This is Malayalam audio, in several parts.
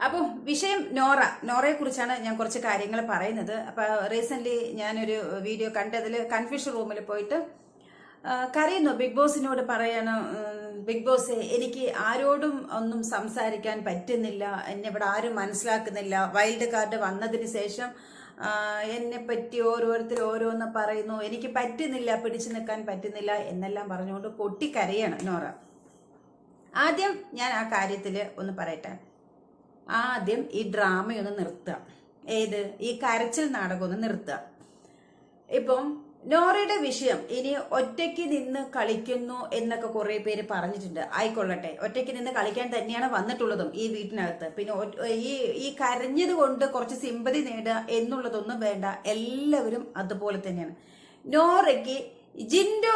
അപ്പോൾ വിഷയം നോറയെ കുറിച്ചാണ് ഞാൻ കുറച്ച് കാര്യങ്ങൾ പറയുന്നത്. അപ്പോൾ റീസെന്റ് ഞാനൊരു വീഡിയോ കണ്ടതിൽ കൺഫ്യൂഷൻ റൂമിൽ പോയിട്ട് കരയുന്നു. ബിഗ് ബോസിനോട് പറയണം, ബിഗ് ബോസ് എനിക്ക് ആരോടും ഒന്നും സംസാരിക്കാൻ പറ്റുന്നില്ല, എന്നെ ഇവിടെ ആരും മനസ്സിലാക്കുന്നില്ല. വൈൽഡ് കാർഡ് വന്നതിന് ശേഷം എന്നെ പറ്റി ഓരോരുത്തർ ഓരോന്ന് പറയുന്നു, എനിക്ക് പറ്റുന്നില്ല, പിടിച്ചു നിൽക്കാൻ പറ്റുന്നില്ല എന്നെല്ലാം പറഞ്ഞുകൊണ്ട് പൊട്ടിക്കരയാണ് നോറ. ആദ്യം ഞാൻ ആ കാര്യത്തിൽ ഒന്ന് പറയട്ടെ. ആദ്യം ഈ ഡ്രാമയൊന്ന് നിർത്തുക. ഏത് ഈ കരച്ചിൽ നാടകം ഒന്ന് നിർത്തുക. ഇപ്പം നോറയുടെ വിഷയം ഇനി ഒറ്റയ്ക്ക് നിന്ന് കളിക്കുന്നു എന്നൊക്കെ കുറെ പേര് പറഞ്ഞിട്ടുണ്ട്. ആയിക്കൊള്ളട്ടെ, ഒറ്റയ്ക്ക് നിന്ന് കളിക്കാൻ തന്നെയാണ് വന്നിട്ടുള്ളതും ഈ വീട്ടിനകത്ത്. പിന്നെ ഈ കരഞ്ഞത് കൊണ്ട് കുറച്ച് സിമ്പതി നേടുക എന്നുള്ളതൊന്നും വേണ്ട. എല്ലാവരും അതുപോലെ തന്നെയാണ്. നോറയ്ക്ക് ജിൻഡോ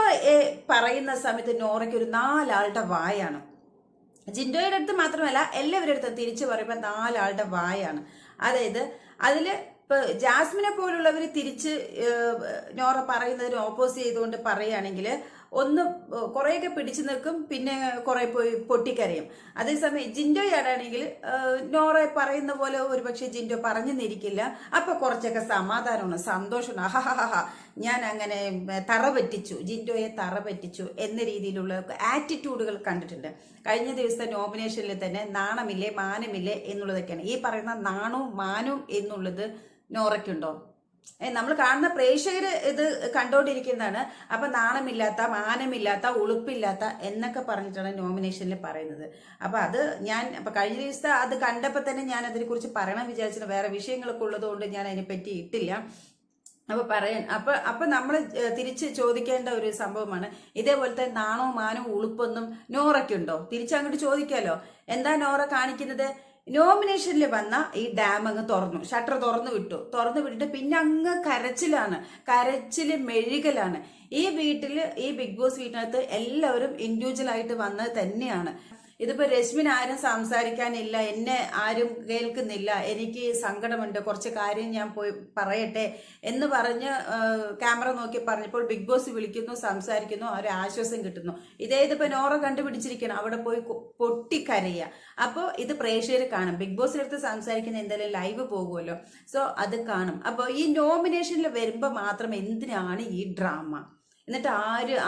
പറയുന്ന സമയത്ത് നോറയ്ക്ക് ഒരു 4 ആളുടെ വായാണ്. ജിൻഡോയുടെ അടുത്ത് മാത്രമല്ല എല്ലാവരുടെ അടുത്ത് തിരിച്ചു പറയുമ്പോൾ 4 ആളുടെ വായാണ്. അതായത് അതില് ഇപ്പൊ ജാസ്മിനെ പോലുള്ളവർ തിരിച്ച് നോറ പറയുന്നതിന് ഓപ്പോസ് ചെയ്തുകൊണ്ട് പറയുകയാണെങ്കിൽ ഒന്ന് കുറേയൊക്കെ പിടിച്ചു നിൽക്കും, പിന്നെ കുറെ പോയി പൊട്ടിക്കരയും. അതേസമയം ജിൻഡോയാണെങ്കിൽ നോറ പറയുന്ന പോലെ ഒരുപക്ഷെ ജിൻഡോ പറഞ്ഞു നിന്നിരിക്കില്ല. അപ്പൊ കുറച്ചൊക്കെ സമാധാനമാണ്, സന്തോഷമാണ്. അഹഹഹ ഞാൻ അങ്ങനെ തറ പറ്റിച്ചു, ജിൻഡോയെ തറ പറ്റിച്ചു എന്ന രീതിയിലുള്ള ആറ്റിറ്റ്യൂഡുകൾ കണ്ടിട്ടുണ്ട്. കഴിഞ്ഞ ദിവസത്തെ നോമിനേഷനിൽ തന്നെ നാണമില്ലേ മാനമില്ലേ എന്നുള്ളതൊക്കെയാണ്. ഈ പറയുന്ന നാണവും മാനവും എന്നുള്ളത് നോറയ്ക്കുണ്ടോ? നമ്മൾ കാണുന്ന പ്രേക്ഷകര് ഇത് കണ്ടോണ്ടിരിക്കുന്നതാണ്. അപ്പൊ നാണമില്ലാത്ത, മാനമില്ലാത്ത, ഉളുപ്പില്ലാത്ത എന്നൊക്കെ പറഞ്ഞിട്ടാണ് നോമിനേഷനിൽ പറയുന്നത്. അപ്പൊ അത് ഞാൻ അപ്പൊ കഴിഞ്ഞ ദിവസത്തെ അത് കണ്ടപ്പോ തന്നെ ഞാൻ അതിനെ കുറിച്ച് പറയണം വിചാരിച്ചിട്ട് വേറെ വിഷയങ്ങളൊക്കെ ഉള്ളത് കൊണ്ട് ഞാൻ അതിനെപ്പറ്റി ഇട്ടില്ല. അപ്പൊ അപ്പൊ നമ്മൾ തിരിച്ച് ചോദിക്കേണ്ട ഒരു സംഭവമാണ്, ഇതേപോലത്തെ നാണോ മാനോ ഉളുപ്പൊന്നും നോറയ്ക്കുണ്ടോ? തിരിച്ചങ്ങോട്ട് ചോദിക്കാലോ. എന്താ നോറ കാണിക്കുന്നത്? നോമിനേഷനിൽ വന്ന ഈ ഡാം അങ്ങ് തുറന്നു, ഷട്ടർ തുറന്നു വിട്ടിട്ട് പിന്നെ അങ്ങ് കരച്ചില് മെഴുകലാണ്. ഈ വീട്ടില്, ഈ ബിഗ് ബോസ് വീട്ടിനകത്ത് എല്ലാവരും ഇൻഡിവിജ്വൽ ആയിട്ട് വന്നത് തന്നെയാണ്. ഇതിപ്പോ രശ്മിൻ ആരും സംസാരിക്കാനില്ല, എന്നെ ആരും കേൾക്കുന്നില്ല, എനിക്ക് സങ്കടമുണ്ട്, കുറച്ച് കാര്യം ഞാൻ പോയി പറയട്ടെ എന്ന് പറഞ്ഞ് ക്യാമറ നോക്കി പറഞ്ഞപ്പോൾ ബിഗ് ബോസ് വിളിക്കുന്നു, സംസാരിക്കുന്നു, ഒരു ആശ്വാസം കിട്ടുന്നു. ഇതിപ്പോ നോറ കണ്ടുപിടിച്ചിരിക്കണം, അവിടെ പോയി പൊട്ടിക്കരയുക. അപ്പോൾ ഇത് പ്രേക്ഷകർ കാണും. ബിഗ് ബോസിനടുത്ത് സംസാരിക്കുന്ന എന്തായാലും ലൈവ് പോകുമല്ലോ, സോ അത് കാണും. അപ്പോൾ ഈ നോമിനേഷനിൽ വരുമ്പോൾ മാത്രം എന്തിനാണ് ഈ ഡ്രാമ? എന്നിട്ട്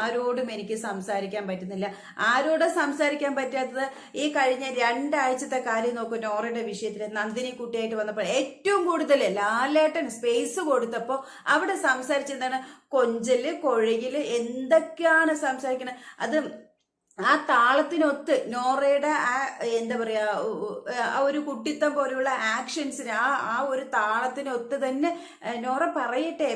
ആരോടും എനിക്ക് സംസാരിക്കാൻ പറ്റുന്നില്ല. ആരോടും സംസാരിക്കാൻ പറ്റാത്തത് ഈ കഴിഞ്ഞ 2 ആഴ്ചത്തെ കാര്യം നോക്കൂ. നോറയുടെ വിഷയത്തിൽ നന്ദിനി കുട്ടിയായിട്ട് വന്നപ്പോൾ ഏറ്റവും കൂടുതൽ ലാലേട്ടൻ സ്പേസ് കൊടുത്തപ്പോൾ അവിടെ സംസാരിച്ചെന്താണ്? കൊഞ്ചല്, കൊഴയില്, എന്തൊക്കെയാണ് സംസാരിക്കുന്നത്. അത് ആ താളത്തിനൊത്ത് നോറയുടെ എന്താ പറയാ, ആ ഒരു കുട്ടിത്തം പോലെയുള്ള ആക്ഷൻസിന് ആ ഒരു താളത്തിനൊത്ത് തന്നെ നോറ പറയട്ടെ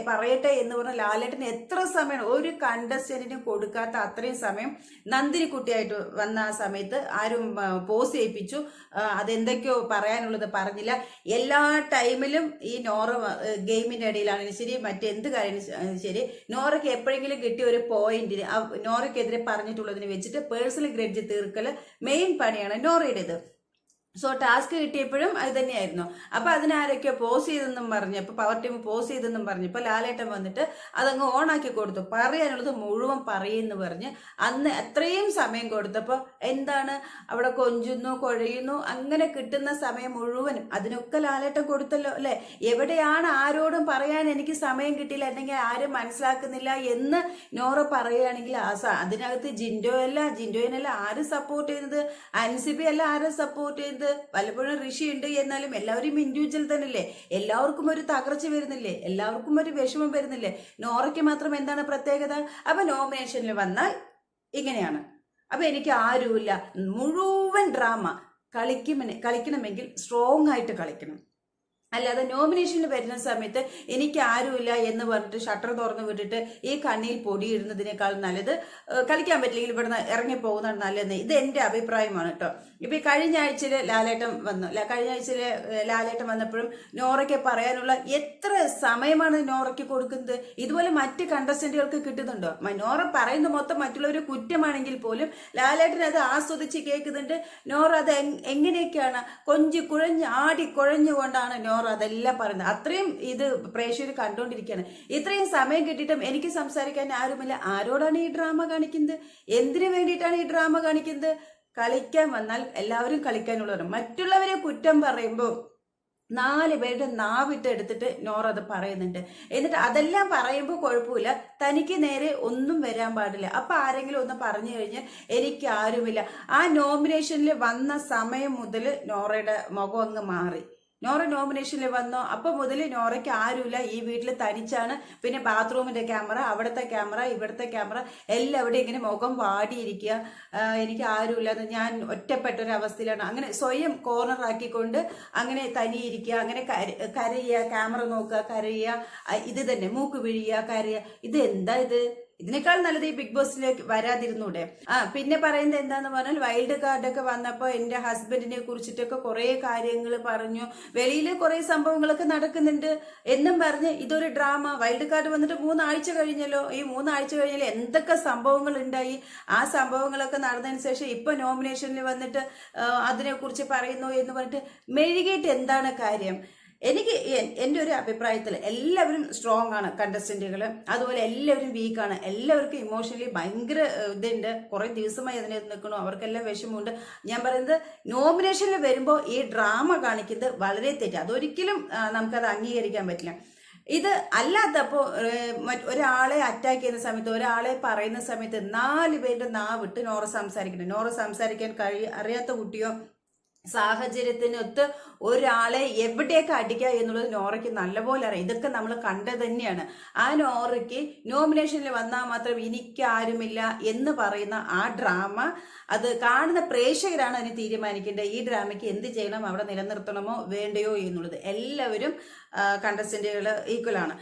എന്ന് പറഞ്ഞ ലാലേട്ടന് എത്ര സമയം ഒരു കണ്ടസ്റ്റന്റിന് കൊടുക്കാത്ത അത്രയും സമയം നന്ദിനി കുട്ടിയായിട്ട് വന്ന ആ സമയത്ത് ആരും പോസ് ചെയ്യിപ്പിച്ചു. അതെന്തൊക്കെയോ പറയാനുള്ളത് പറഞ്ഞില്ല. എല്ലാ ടൈമിലും ഈ നോറ ഗെയിമിന്റെ ഇടയിലാണെങ്കിലും ശരി, മറ്റെന്ത് കാര്യം ശരി, നോറയ്ക്ക് എപ്പോഴെങ്കിലും കിട്ടിയ ഒരു പോയിന്റിന് നോറയ്ക്കെതിരെ പറഞ്ഞിട്ടുള്ളതിന് വെച്ചിട്ട് പേഴ്സണൽ ഗ്രഡ്ജ് തീർക്കൽ മെയിൻ പണിയാണ് നോറയുടേത്. സോ ടാസ്ക് കിട്ടിയപ്പോഴും അത് തന്നെയായിരുന്നു. അപ്പൊ അതിനാരൊക്കെയോ പോസ് ചെയ്തെന്നും പറഞ്ഞ്, ഇപ്പൊ പവർ ടീം പോസ് ചെയ്തെന്നും പറഞ്ഞ് ഇപ്പൊ ലാലേട്ടൻ വന്നിട്ട് അതങ്ങ് ഓണാക്കി കൊടുത്തു. പറയാനുള്ളത് മുഴുവൻ പറയുന്നു പറഞ്ഞ് അന്ന് അത്രയും സമയം കൊടുത്തപ്പോ എന്താണ് അവിടെ കൊഞ്ചുന്നു, കുഴയുന്നു, അങ്ങനെ കിട്ടുന്ന സമയം മുഴുവനും അതിനൊക്കെ ലാലേട്ടൻ കൊടുത്തല്ലോ അല്ലെ? എവിടെയാണ് ആരോടും പറയാൻ എനിക്ക് സമയം കിട്ടിയില്ല, അല്ലെങ്കിൽ ആരും മനസ്സിലാക്കുന്നില്ല എന്ന് നോറ പറയുകയാണെങ്കിൽ അതിനകത്ത് ജിൻഡോയനല്ല ആരും സപ്പോർട്ട് ചെയ്യുന്നത്, അൻസിബി അല്ല ആരും സപ്പോർട്ട് ചെയ്യുന്നത്, പലപ്പോഴും ഋഷി ഉണ്ട്. എന്നാലും എല്ലാവരും ഇൻഡിവിജ്വൽ തന്നെയല്ലേ? എല്ലാവർക്കും ഒരു തകർച്ച വരുന്നില്ലേ? എല്ലാവർക്കും ഒരു വിഷമം വരുന്നില്ലേ? നോറയ്ക്ക് മാത്രം എന്താണ് പ്രത്യേകത? അപ്പൊ നോമിനേഷനിൽ വന്നാൽ ഇങ്ങനെയാണ്. അപ്പൊ എനിക്ക് ആരുമില്ല, മുഴുവൻ ഡ്രാമ കളിക്കണമെങ്കിൽ സ്ട്രോങ് ആയിട്ട് കളിക്കണം. അല്ലാതെ നോമിനേഷനിൽ വരുന്ന സമയത്ത് എനിക്ക് ആരുമില്ല എന്ന് പറഞ്ഞിട്ട് ഷട്ടർ തുറന്നു വിട്ടിട്ട് ഈ കണ്ണിൽ പൊടിയിടുന്നതിനേക്കാൾ നല്ലത് കളിക്കാൻ പറ്റില്ലെങ്കിൽ ഇവിടുന്ന് ഇറങ്ങി പോകുന്നതാണ് നല്ലതെന്ന് ഇത് എന്റെ അഭിപ്രായമാണ് കേട്ടോ. ഇപ്പൊ ഈ കഴിഞ്ഞ ആഴ്ചയിൽ ലാലേട്ടൻ വന്നപ്പോഴും നോറയ്ക്ക് പറയാനുള്ള എത്ര സമയമാണ് നോറയ്ക്ക് കൊടുക്കുന്നത്? ഇതുപോലെ മറ്റ് കണ്ടസ്റ്റന്റുകൾക്ക് കിട്ടുന്നുണ്ടോ? നോറ പറയുന്നത് മൊത്തം മറ്റുള്ളവർ കുറ്റമാണെങ്കിൽ പോലും ലാലേട്ടൻ അത് ആസ്വദിച്ച് കേൾക്കുന്നുണ്ട്. നോറ അത് എങ്ങനെയൊക്കെയാണ് ആടി കുഴഞ്ഞുകൊണ്ടാണ് നോറ അതെല്ലാം പറയുന്നത്. അത്രയും ഇത് പ്രേക്ഷകർ കണ്ടുകൊണ്ടിരിക്കുകയാണ്. ഇത്രയും സമയം കിട്ടിയിട്ടും എനിക്ക് സംസാരിക്കാൻ ആരുമില്ല. ആരോടാണ് ഈ ഡ്രാമ കാണിക്കുന്നത്? എന്തിനു വേണ്ടിയിട്ടാണ് ഈ ഡ്രാമ കാണിക്കുന്നത്? കളിക്കാൻ വന്നാൽ എല്ലാവരും കളിക്കാനുള്ളവരും. മറ്റുള്ളവരെ കുറ്റം പറയുമ്പോൾ 4 പേരുടെ നാവിട്ട് എടുത്തിട്ട് നോറ അത് പറയുന്നുണ്ട്. എന്നിട്ട് അതെല്ലാം പറയുമ്പോൾ കുഴപ്പമില്ല, തനിക്ക് നേരെ ഒന്നും വരാൻ പാടില്ല. അപ്പൊ ആരെങ്കിലും ഒന്ന് പറഞ്ഞു കഴിഞ്ഞാൽ എനിക്ക് ആരുമില്ല. ആ നോമിനേഷനിൽ വന്ന സമയം മുതൽ നോറയുടെ മുഖം അങ്ങ് മാറി. നോറ നോമിനേഷനിൽ വന്നോ അപ്പൊ മുതൽ നോറയ്ക്ക് ആരുമില്ല, ഈ വീട്ടിൽ തനിച്ചാണ്. പിന്നെ ബാത്റൂമിന്റെ ക്യാമറ, അവിടുത്തെ ക്യാമറ, ഇവിടുത്തെ ക്യാമറ, എല്ലാവരും ഇങ്ങനെ മുഖം വാടിയിരിക്കുക. എനിക്ക് ആരുമില്ല, ഞാൻ ഒറ്റപ്പെട്ട ഒരു അവസ്ഥയിലാണ്. അങ്ങനെ സ്വയം കോർണർ ആക്കിക്കൊണ്ട് അങ്ങനെ തനിയിരിക്കുക, അങ്ങനെ കരയുക, ക്യാമറ നോക്കുക, കരയുക, ഇത് തന്നെ മൂക്ക് പിഴിയുക, കരയുക. ഇത് എന്താ ഇത്? ഇതിനേക്കാൾ നല്ലത് ഈ ബിഗ് ബോസിലേക്ക് വരാതിരുന്നൂടെ? പിന്നെ പറയുന്നത് എന്താന്ന് പറഞ്ഞാൽ വൈൽഡ് കാർഡൊക്കെ വന്നപ്പോൾ എന്റെ ഹസ്ബൻഡിനെ കുറിച്ചിട്ടൊക്കെ കുറെ കാര്യങ്ങൾ പറഞ്ഞു, വെളിയിൽ കുറെ സംഭവങ്ങളൊക്കെ നടക്കുന്നുണ്ട് എന്നും പറഞ്ഞ് ഇതൊരു ഡ്രാമ. വൈൽഡ് കാർഡ് വന്നിട്ട് 3 ആഴ്ച കഴിഞ്ഞല്ലോ. ഈ 3 ആഴ്ച കഴിഞ്ഞാൽ എന്തൊക്കെ സംഭവങ്ങൾ ഉണ്ടായി? ആ സംഭവങ്ങളൊക്കെ നടന്നതിന് ശേഷം ഇപ്പൊ നോമിനേഷനിൽ വന്നിട്ട് അതിനെക്കുറിച്ച് പറയുന്നു എന്ന് പറഞ്ഞിട്ട് മെഴുകിയിട്ട് എന്താണ് കാര്യം? എനിക്ക് എൻ്റെ ഒരു അഭിപ്രായത്തിൽ എല്ലാവരും സ്ട്രോങ് ആണ് കണ്ടസ്റ്റന്റുകൾ, അതുപോലെ എല്ലാവരും വീക്കാണ്. എല്ലാവർക്കും ഇമോഷണലി ഭയങ്കര ഇതുണ്ട്. കുറെ ദിവസമായി അതിനെ നിൽക്കണു, അവർക്കെല്ലാം വിഷമമുണ്ട്. ഞാൻ പറയുന്നത് നോമിനേഷനിൽ വരുമ്പോൾ ഈ ഡ്രാമ കാണിക്കുന്നത് വളരെ തെറ്റ്. അതൊരിക്കലും നമുക്കത് അംഗീകരിക്കാൻ പറ്റില്ല. ഇത് അല്ലാത്തപ്പോ ഒരാളെ അറ്റാക്ക് ചെയ്യുന്ന സമയത്ത്, ഒരാളെ പറയുന്ന സമയത്ത് 4 പേരുടെ നാവിട്ട് നോറ സംസാരിക്കണം. നോറ സംസാരിക്കാൻ അറിയാത്ത കുട്ടിയോ സാഹചര്യത്തിനൊത്ത് ഒരാളെ എവിടെയൊക്കെ അടിക്കുക എന്നുള്ളത് നോറയ്ക്ക് നല്ലപോലെ അറിയാം. ഇതൊക്കെ നമ്മൾ കണ്ടത് തന്നെയാണ്. ആ നോറയ്ക്ക് നോമിനേഷനിൽ വന്നാൽ മാത്രം എനിക്കാരുമില്ല എന്ന് പറയുന്ന ആ ഡ്രാമ, അത് കാണുന്ന പ്രേക്ഷകരാണ് അതിന് തീരുമാനിക്കേണ്ടത്. ഈ ഡ്രാമയ്ക്ക് എന്ത് ചെയ്യണം, അവിടെ നിലനിർത്തണമോ വേണ്ടയോ എന്നുള്ളത്. എല്ലാവരും കണ്ടസ്റ്റന്റുകൾ ഈക്വലാണ്.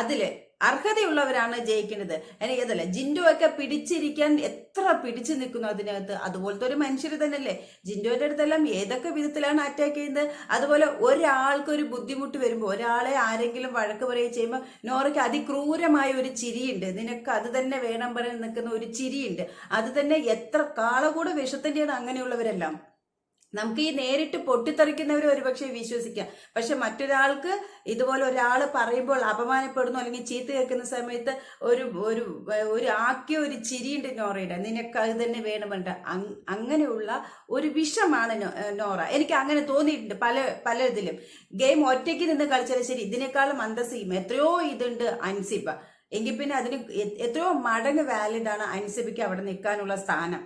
അതില് അർഹതയുള്ളവരാണ് ജയിക്കേണ്ടത്. എനിക്ക് അതല്ല, ജിൻഡോ ഒക്കെ പിടിച്ചിരിക്കാൻ എത്ര പിടിച്ചു നിൽക്കുന്നു അതിനകത്ത്. അതുപോലത്തെ ഒരു മനുഷ്യർ തന്നെയല്ലേ ജിൻഡോയുടെ അടുത്തെല്ലാം ഏതൊക്കെ വിധത്തിലാണ് അറ്റാക്ക് ചെയ്യുന്നത്. അതുപോലെ ഒരാൾക്ക് ഒരു ബുദ്ധിമുട്ട് വരുമ്പോൾ, ഒരാളെ ആരെങ്കിലും വഴക്ക് പറയുകയും ചെയ്യുമ്പോൾ നോറയ്ക്ക് അതിക്രൂരമായ ഒരു ചിരിയുണ്ട്. നിനക്ക് അത് തന്നെ വേണം പറയാൻ നിൽക്കുന്ന ഒരു ചിരിയുണ്ട്. അത് തന്നെ എത്ര കാളകൂടെ വിഷത്തിന്റെയാണ് അങ്ങനെയുള്ളവരെല്ലാം. നമുക്ക് ഈ നേരിട്ട് പൊട്ടിത്തെറിക്കുന്നവരെ ഒരുപക്ഷെ വിശ്വസിക്കാം, പക്ഷെ മറ്റൊരാൾക്ക് ഇതുപോലെ ഒരാൾ പറയുമ്പോൾ അപമാനപ്പെടുന്നു അല്ലെങ്കിൽ ചീത്ത കേൾക്കുന്ന സമയത്ത് ഒരു ആക്കിയ ഒരു ചിരിയുണ്ട് നോറയുടെ. നിനക്ക് അത് തന്നെ വേണമെന്നുണ്ട്. അങ്ങനെയുള്ള ഒരു വിഷമാണ് നോറ. എനിക്ക് അങ്ങനെ തോന്നിയിട്ടുണ്ട് പല ഇതിലും. ഗെയിം ഒറ്റയ്ക്ക് നിന്ന് കളിച്ചാലും ശരി, ഇതിനേക്കാളും അന്തസ്സയും എത്രയോ ഇതുണ്ട് അൻസിബ. എങ്കിൽ പിന്നെ അതിന് എത്രയോ മടങ്ങ് വാലിഡ് ആണ് അൻസിബയ്ക്ക് അവിടെ നിൽക്കാനുള്ള സ്ഥാനം.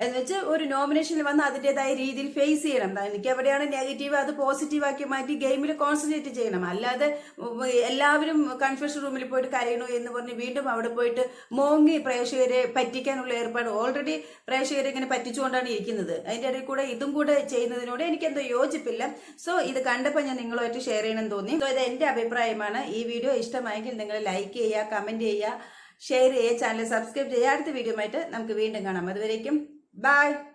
എന്ന് വെച്ചാൽ ഒരു നോമിനേഷനിൽ വന്ന് അതിൻ്റെതായ രീതിയിൽ ഫേസ് ചെയ്യണം. എനിക്ക് എവിടെയാണ് നെഗറ്റീവ് അത് പോസിറ്റീവാക്കി മാറ്റി ഗെയിമിൽ കോൺസെൻട്രേറ്റ് ചെയ്യണം. അല്ലാതെ എല്ലാവരും കൺഫ്യൂഷൻ റൂമിൽ പോയിട്ട് കരയണു എന്ന് പറഞ്ഞ് വീണ്ടും അവിടെ പോയിട്ട് മോങ്ങി പ്രേക്ഷകരെ പറ്റിക്കാനുള്ള ഏർപ്പാട്. ഓൾറെഡി പ്രേക്ഷകരെ ഇങ്ങനെ പറ്റിച്ചുകൊണ്ടാണ് ഇരിക്കുന്നത്. അതിൻ്റെ ഇടയിൽ കൂടെ ഇതും കൂടെ ചെയ്യുന്നതിനോട് എനിക്കെന്തോ യോജിപ്പില്ല. സോ ഇത് കണ്ടപ്പോൾ ഞാൻ നിങ്ങളുമായിട്ട് ഷെയർ ചെയ്യണമെന്ന് തോന്നി. സോ ഇത് എൻ്റെ അഭിപ്രായമാണ്. ഈ വീഡിയോ ഇഷ്ടമായെങ്കിൽ നിങ്ങൾ ലൈക്ക് ചെയ്യുക, കമന്റ് ചെയ്യുക, ഷെയർ ചെയ്യുക, ചാനൽ സബ്സ്ക്രൈബ് ചെയ്യുക. അടുത്ത വീഡിയോ ആയിട്ട് നമുക്ക് വീണ്ടും കാണാം. അതുവരേക്കും bye.